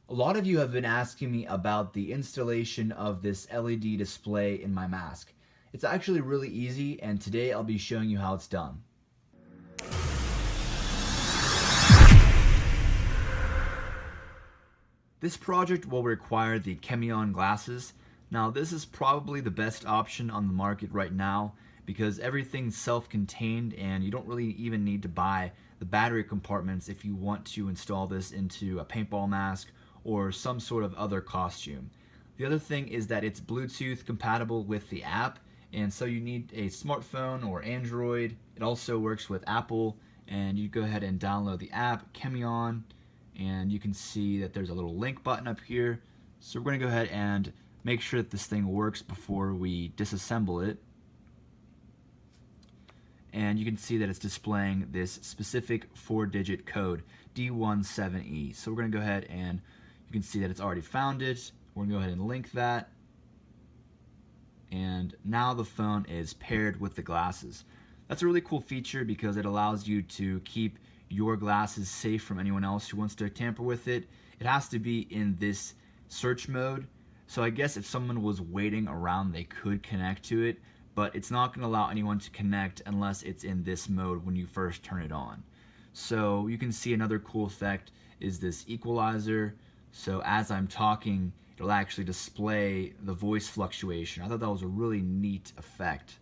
A lot of you have been asking me about the installation of this LED display in my mask. It's actually really easy, and today I'll be showing you how it's done. This project will require the Chemion glasses. Now this is probably the best option on the market right now because everything's self-contained and you don't really even need to buy the battery compartments if you want to install this into a paintball mask or some sort of other costume. The other thing is that it's Bluetooth compatible with the app, and so you need a smartphone or Android. It also works with Apple, and you go ahead and download the app, Chemion, and you can see that there's a little link button up here. So we're going to go ahead and make sure that this thing works before we disassemble it. And you can see that it's displaying this specific 4-digit code, D17E. So we're going to go ahead and you can see that it's already found it. We're going to go ahead and link that. And now the phone is paired with the glasses. That's a really cool feature because it allows you to keep your glasses safe from anyone else who wants to tamper with it. It has to be in this search mode. So I guess if someone was waiting around, they could connect to it, but it's not going to allow anyone to connect unless it's in this mode when you first turn it on. So you can see another cool effect is this equalizer. So as I'm talking, it'll actually display the voice fluctuation. I thought that was a really neat effect.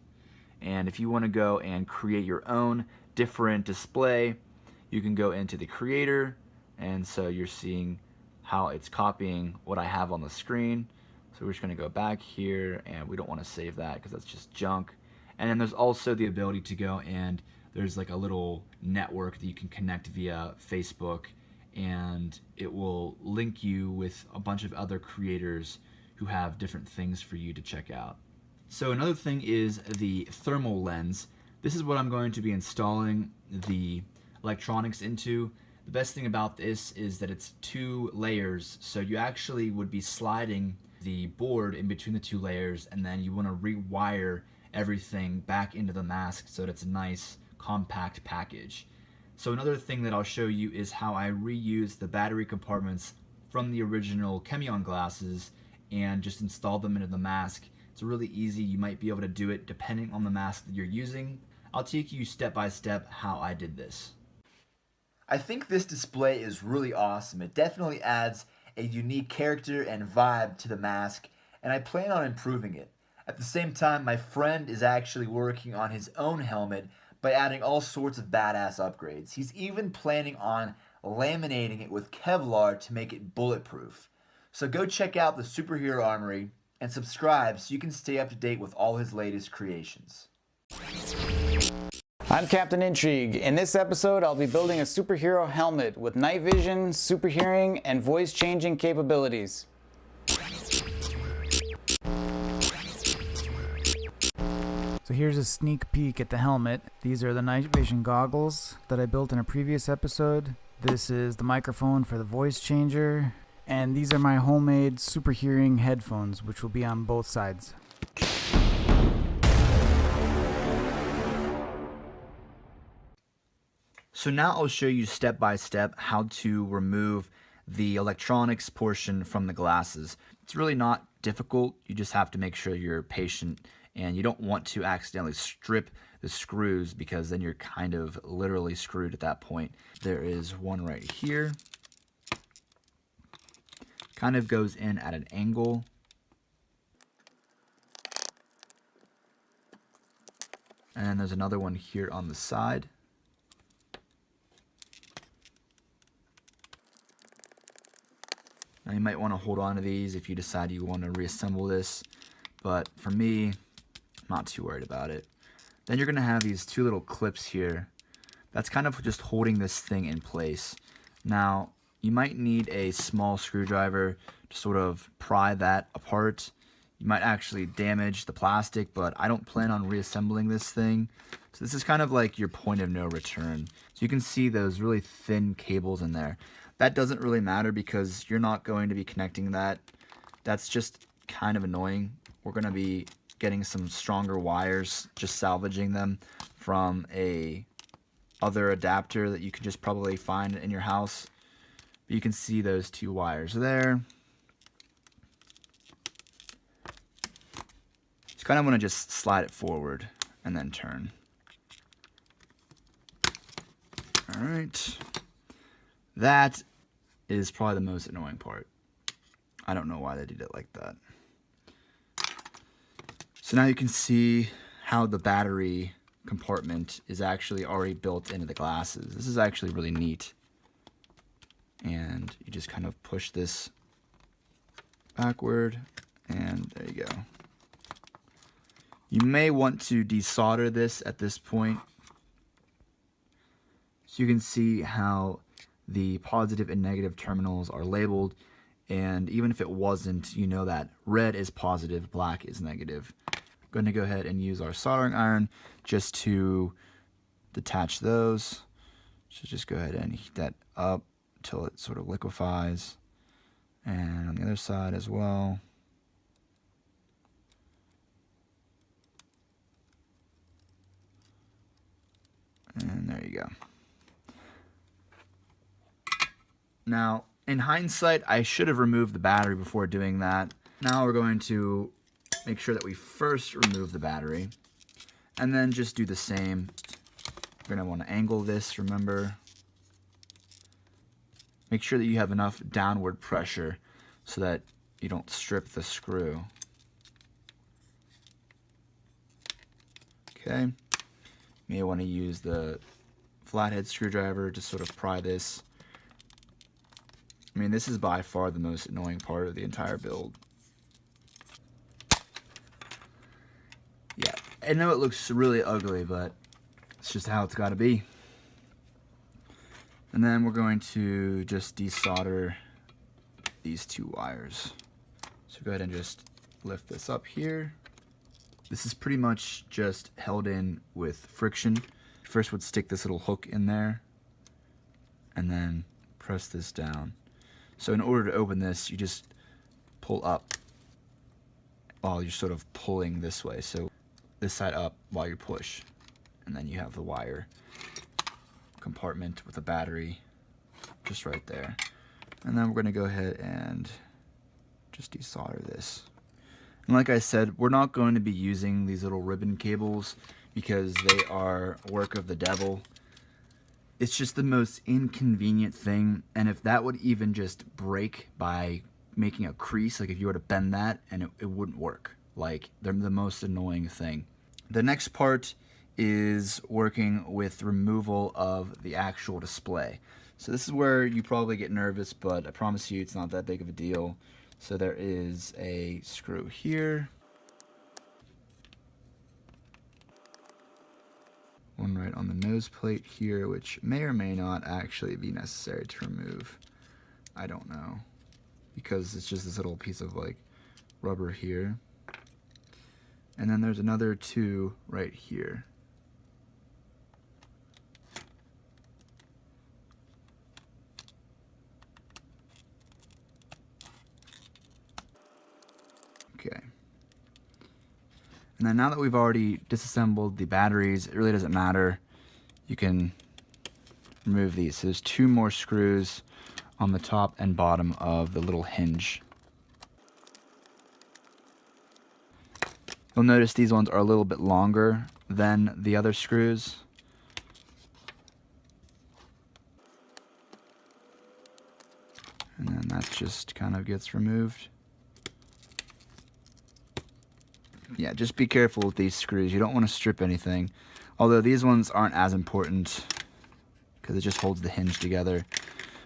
And if you want to go and create your own different display, you can go into the creator, and so you're seeing how it's copying what I have on the screen. So we're just going to go back here, and we don't want to save that because that's just junk. And then there's also the ability to go and there's like a little network that you can connect via Facebook, and it will link you with a bunch of other creators who have different things for you to check out. So another thing is the thermal lens. This is what I'm going to be installing the electronics into. The best thing about this is that it's 2 layers, so you actually would be sliding the board in between the 2 layers, and then you want to rewire everything back into the mask so that it's a nice compact package. So another thing that I'll show you is how I reuse the battery compartments from the original Chemion glasses and just install them into the mask. It's really easy. You might be able to do it depending on the mask that you're using. I'll take you step by step how I did this. I think this display is really awesome. It definitely adds a unique character and vibe to the mask, and I plan on improving it. At the same time, my friend is actually working on his own helmet by adding all sorts of badass upgrades. He's even planning on laminating it with Kevlar to make it bulletproof. So go check out the Superhero Armory and subscribe so you can stay up to date with all his latest creations. I'm Captain Intrigue. In this episode, I'll be building a superhero helmet with night vision, super hearing, and voice changing capabilities. So here's a sneak peek at the helmet. These are the night vision goggles that I built in a previous episode. This is the microphone for the voice changer. And these are my homemade super hearing headphones, which will be on both sides. So now I'll show you step by step how to remove the electronics portion from the glasses. It's really not difficult. You just have to make sure you're patient and you don't want to accidentally strip the screws because then you're kind of literally screwed at that point. There is one right here. Kind of goes in at an angle. And then there's another one here on the side. Now you might want to hold on to these if you decide you want to reassemble this, but for me, I'm not too worried about it. Then you're going to have these 2 little clips here. That's kind of just holding this thing in place. Now, you might need a small screwdriver to sort of pry that apart. You might actually damage the plastic, but I don't plan on reassembling this thing. So this is kind of like your point of no return. So you can see those really thin cables in there. That doesn't really matter because you're not going to be connecting that. That's just kind of annoying. We're going to be getting some stronger wires, just salvaging them from a other adapter that you could just probably find in your house. But you can see those two wires there. You kind of want to just slide it forward and then turn. All right. That is probably the most annoying part. I don't know why they did it like that. So now you can see how the battery compartment is actually already built into the glasses. This is actually really neat. And you just kind of push this backward, and there you go. You may want to desolder this at this point. So you can see how the positive and negative terminals are labeled, and even if it wasn't, you know that red is positive, black is negative. I'm going to go ahead and use our soldering iron just to detach those. So just go ahead and heat that up until it sort of liquefies, and on the other side as well. And there you go. Now, in hindsight, I should have removed the battery before doing that. Now we're going to make sure that we first remove the battery, and then just do the same. You're going to want to angle this, remember. Make sure that you have enough downward pressure so that you don't strip the screw. Okay. You may want to use the flathead screwdriver to sort of pry this. I mean, this is by far the most annoying part of the entire build. Yeah, I know it looks really ugly, but it's just how it's got to be. And then we're going to just desolder these two wires. So go ahead and just lift this up here. This is pretty much just held in with friction. First would stick this little hook in there and then press this down. So in order to open this, you just pull up while you're sort of pulling this way. So this side up while you push, and then you have the wire compartment with a battery just right there. And then we're going to go ahead and just desolder this. And like I said, we're not going to be using these little ribbon cables because they are work of the devil. It's just the most inconvenient thing, and if that would even just break by making a crease, like if you were to bend that, and it wouldn't work. Like, they're the most annoying thing. The next part is working with removal of the actual display. So this is where you probably get nervous, but I promise you it's not that big of a deal. So there is a screw here. One right on the nose plate here, which may or may not actually be necessary to remove. I don't know, because it's just this little piece of like rubber here. And then there's another two right here. Okay. And then now that we've already disassembled the batteries, it really doesn't matter. You can remove these. So there's two more screws on the top and bottom of the little hinge. You'll notice these ones are a little bit longer than the other screws. And then that just kind of gets removed. Yeah, just be careful with these screws. You don't want to strip anything. Although these ones aren't as important because it just holds the hinge together.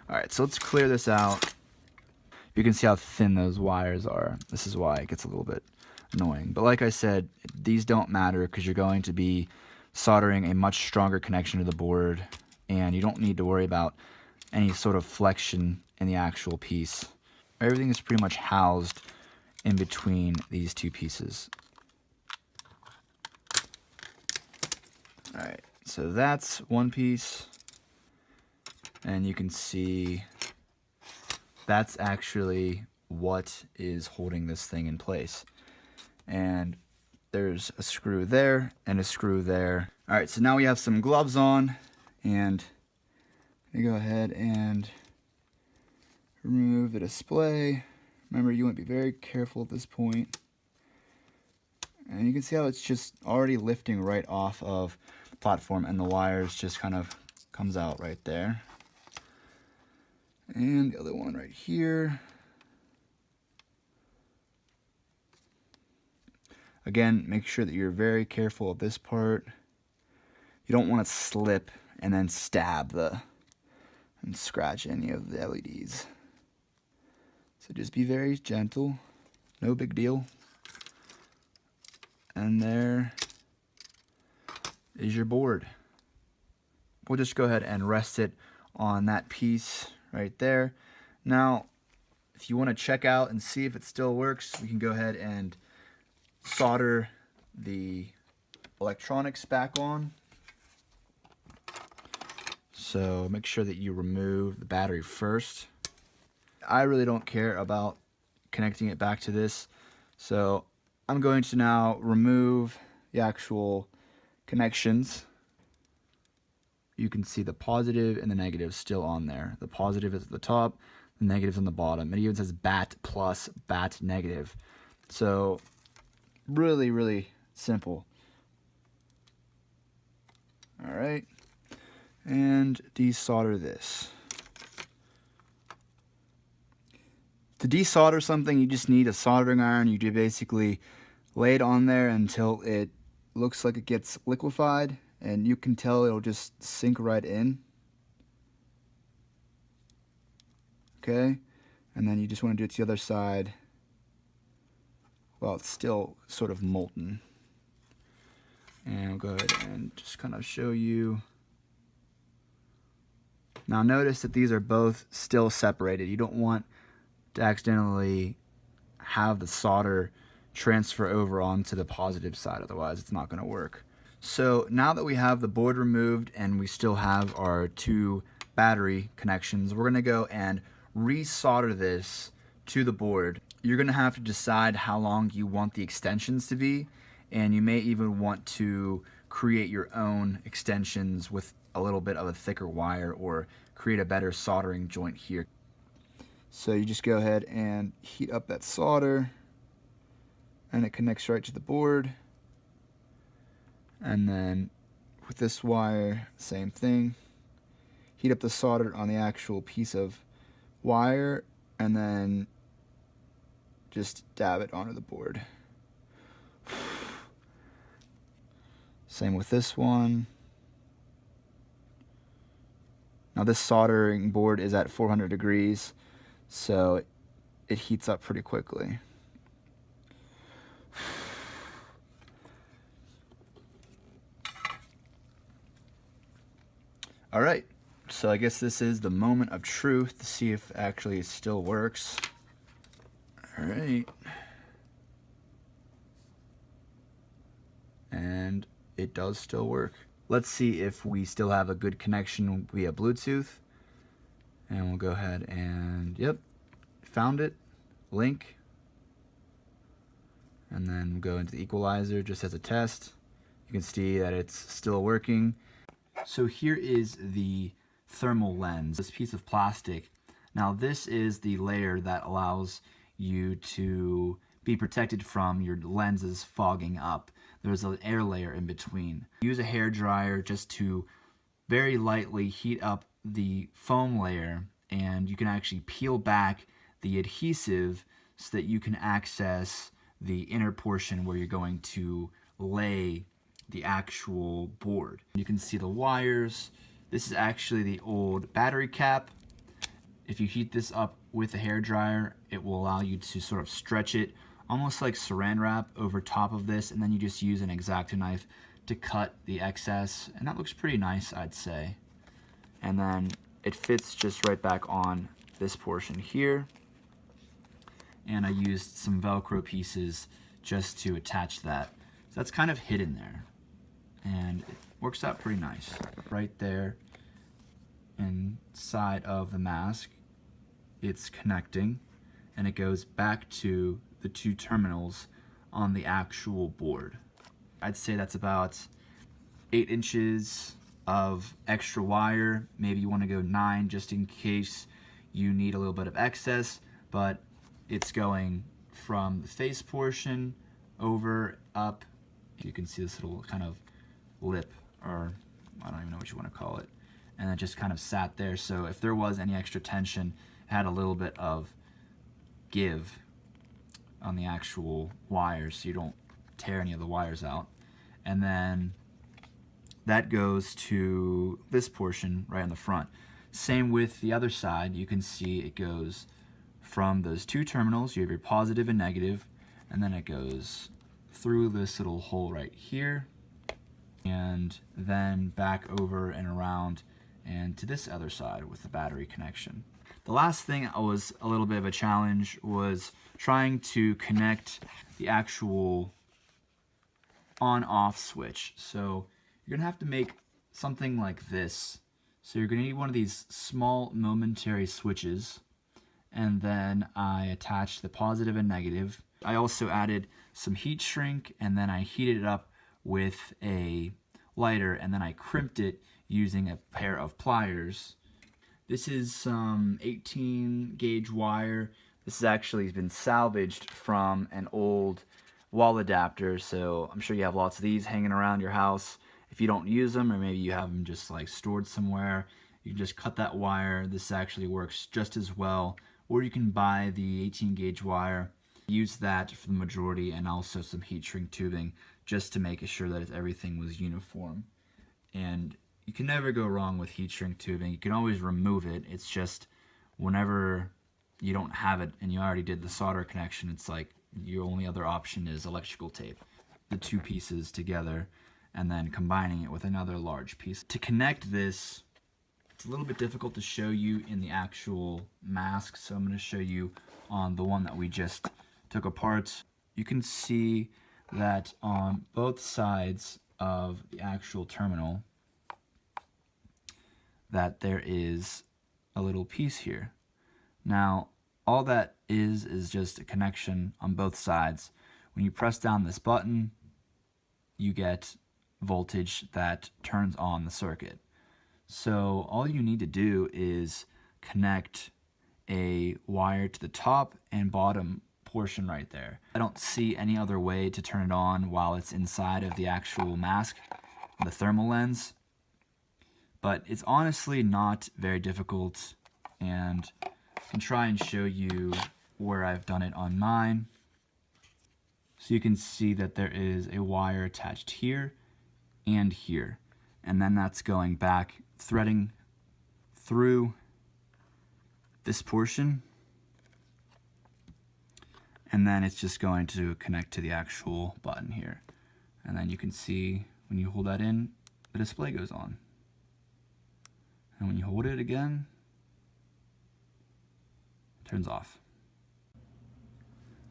Alright, so let's clear this out. You can see how thin those wires are. This is why it gets a little bit annoying. But like I said, these don't matter because you're going to be soldering a much stronger connection to the board, and you don't need to worry about any sort of flexion in the actual piece. Everything is pretty much housed in between these two pieces. Alright, so that's one piece, and you can see that's actually what is holding this thing in place. And there's a screw there and a screw there. Alright, so now we have some gloves on, and I'm gonna go ahead and remove the display. Remember, you want to be very careful at this point. And you can see how it's just already lifting right off of the platform, and the wires just kind of comes out right there. And the other one right here. Again, make sure that you're very careful of this part. You don't want to slip and then stab and scratch any of the LEDs. So just be very gentle, no big deal. And there is your board. We'll just go ahead and rest it on that piece right there. Now, if you want to check out and see if it still works, we can go ahead and solder the electronics back on. So make sure that you remove the battery first. I really don't care about connecting it back to this, so I'm going to now remove the actual connections. You can see the positive and the negative still on there. The positive is at the top, the negative's on the bottom. It even says bat plus, bat negative. So really, really simple. All right, and desolder this. To desolder something, you just need a soldering iron. You do basically lay it on there until it looks like it gets liquefied, and you can tell it'll just sink right in. Okay, and then you just want to do it to the other side while it's still sort of molten. And I'll go ahead and just kind of show you. Now notice that these are both still separated. You don't want to accidentally have the solder transfer over onto the positive side, otherwise it's not going to work. So now that we have the board removed and we still have our two battery connections, we're going to go and resolder this to the board. You're going to have to decide how long you want the extensions to be, and you may even want to create your own extensions with a little bit of a thicker wire, or create a better soldering joint here. So you just go ahead and heat up that solder, and it connects right to the board. And then with this wire, same thing. Heat up the solder on the actual piece of wire, and then just dab it onto the board. Same with this one. Now this soldering board is at 400 degrees, so it heats up pretty quickly. All right, so I guess this is the moment of truth to see if actually it still works. All right. And it does still work. Let's see if we still have a good connection via Bluetooth. And we'll go ahead and, yep, found it, link. And then we'll go into the equalizer just as a test. You can see that it's still working. So here is the thermal lens, this piece of plastic. Now this is the layer that allows you to be protected from your lenses fogging up. There's an air layer in between. Use a hair dryer just to very lightly heat up the foam layer, and you can actually peel back the adhesive so that you can access the inner portion where you're going to lay the actual board. You can see the wires. This is actually the old battery cap. If you heat this up with a hair dryer, it will allow you to sort of stretch it almost like saran wrap over top of this, and then you just use an X-Acto knife to cut the excess, and that looks pretty nice, I'd say. And then it fits just right back on this portion here, and I used some Velcro pieces just to attach that. So that's kind of hidden there, and it works out pretty nice. Right there inside of the mask, it's connecting, and it goes back to the two terminals on the actual board. I'd say that's about 8 inches of extra wire. Maybe you want to go 9 just in case you need a little bit of excess, but it's going from the face portion over, up. You can see this little kind of lip, or I don't even know what you want to call it, and it just kind of sat there. So if there was any extra tension, it had a little bit of give on the actual wires, so you don't tear any of the wires out. And then that goes to this portion right on the front. Same with the other side. You can see it goes from those two terminals. You have your positive and negative, and then it goes through this little hole right here, and then back over and around and to this other side with the battery connection. The last thing that was a little bit of a challenge was trying to connect the actual on-off switch. So you're gonna have to make something like this. So you're gonna need one of these small momentary switches, and then I attached the positive and negative. I also added some heat shrink, and then I heated it up with a lighter, and then I crimped it using a pair of pliers. This is some 18 gauge wire. This has actually been salvaged from an old wall adapter, so I'm sure you have lots of these hanging around your house. If you don't use them, or maybe you have them just like stored somewhere, you can just cut that wire. This actually works just as well. Or you can buy the 18 gauge wire, use that for the majority, and also some heat shrink tubing just to make sure that everything was uniform. And you can never go wrong with heat shrink tubing. You can always remove it. It's just whenever you don't have it and you already did the solder connection, it's like your only other option is electrical tape. The two pieces together and then combining it with another large piece. To connect this, it's a little bit difficult to show you in the actual mask, so I'm going to show you on the one that we just took apart. You can see that on both sides of the actual terminal that there is a little piece here. Now, all that is just a connection on both sides. When you press down this button, you get voltage that turns on the circuit. So all you need to do is connect a wire to the top and bottom portion right there. I don't see any other way to turn it on while it's inside of the actual mask, the thermal lens. But it's honestly not very difficult, and I can try and show you where I've done it on mine. So you can see that there is a wire attached here and here, and then that's going back, threading through this portion, and then it's just going to connect to the actual button here. And then you can see when you hold that in, the display goes on. And when you hold it again, it turns off.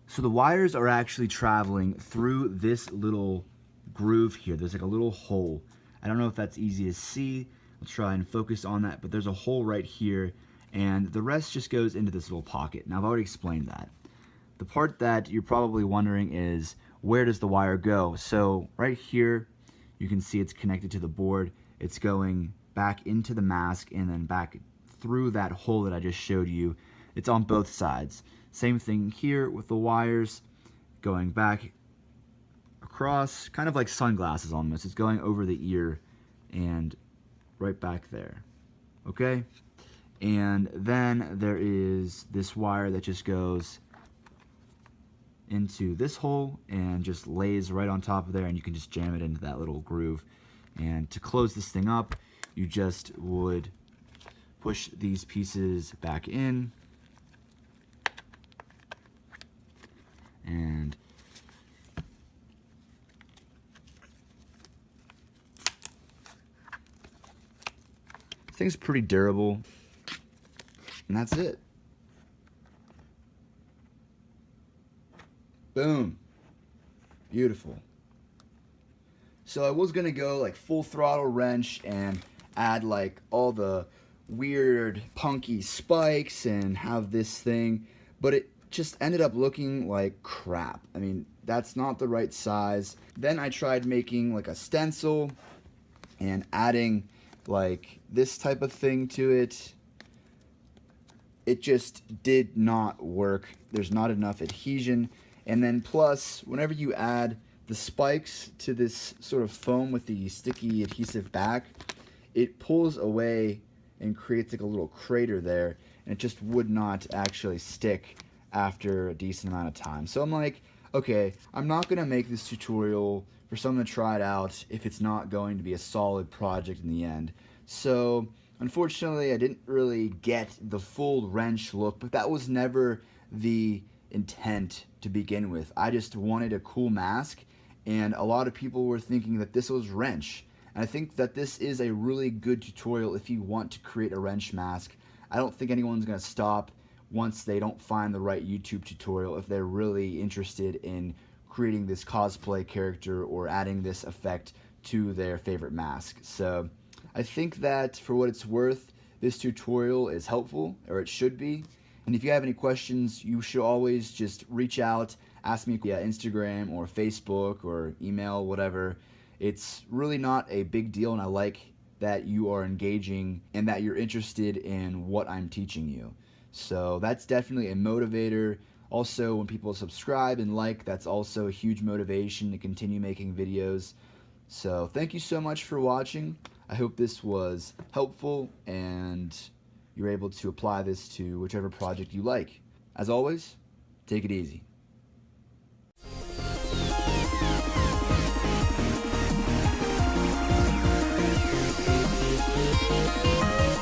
So the wires are actually traveling through this little groove here. There's like a little hole. I don't know if that's easy to see. I'll try and focus on that, but there's a hole right here, and the rest just goes into this little pocket. Now, I've already explained that. The part that you're probably wondering is, where does the wire go? So right here, you can see it's connected to the board. It's going back into the mask and then back through that hole that I just showed you. It's on both sides. Same thing here with the wires going back across, kind of like sunglasses almost. It's going over the ear and right back there. Okay? And then there is this wire that just goes into this hole and just lays right on top of there, and you can just jam it into that little groove. And to close this thing up, you just would push these pieces back in, and this thing's pretty durable, and that's it. Boom. Beautiful. So I was gonna go like full throttle wrench and add like all the weird punky spikes and have this thing, but it just ended up looking like crap. I mean, that's not the right size. Then I tried making like a stencil and adding like this type of thing to it. it just did not work. There's not enough adhesion. And then plus, whenever you add the spikes to this sort of foam with the sticky adhesive back, it pulls away and creates like a little crater there, and it just would not actually stick after a decent amount of time. So I'm like, okay, I'm not gonna make this tutorial for someone to try it out if it's not going to be a solid project in the end. So unfortunately, I didn't really get the full wrench look, but that was never the intent to begin with. I just wanted a cool mask, and a lot of people were thinking that this was wrench. And I think that this is a really good tutorial if you want to create a wrench mask. I don't think anyone's gonna stop once they don't find the right YouTube tutorial if they're really interested in creating this cosplay character or adding this effect to their favorite mask. So I think that for what it's worth, this tutorial is helpful, or it should be. And if you have any questions, you should always just reach out, ask me via Instagram or Facebook or email, whatever. It's really not a big deal, and I like that you are engaging and that you're interested in what I'm teaching you. So that's definitely a motivator. Also, when people subscribe and like, that's also a huge motivation to continue making videos. So thank you so much for watching. I hope this was helpful and you're able to apply this to whichever project you like. As always, take it easy. We'll be right back.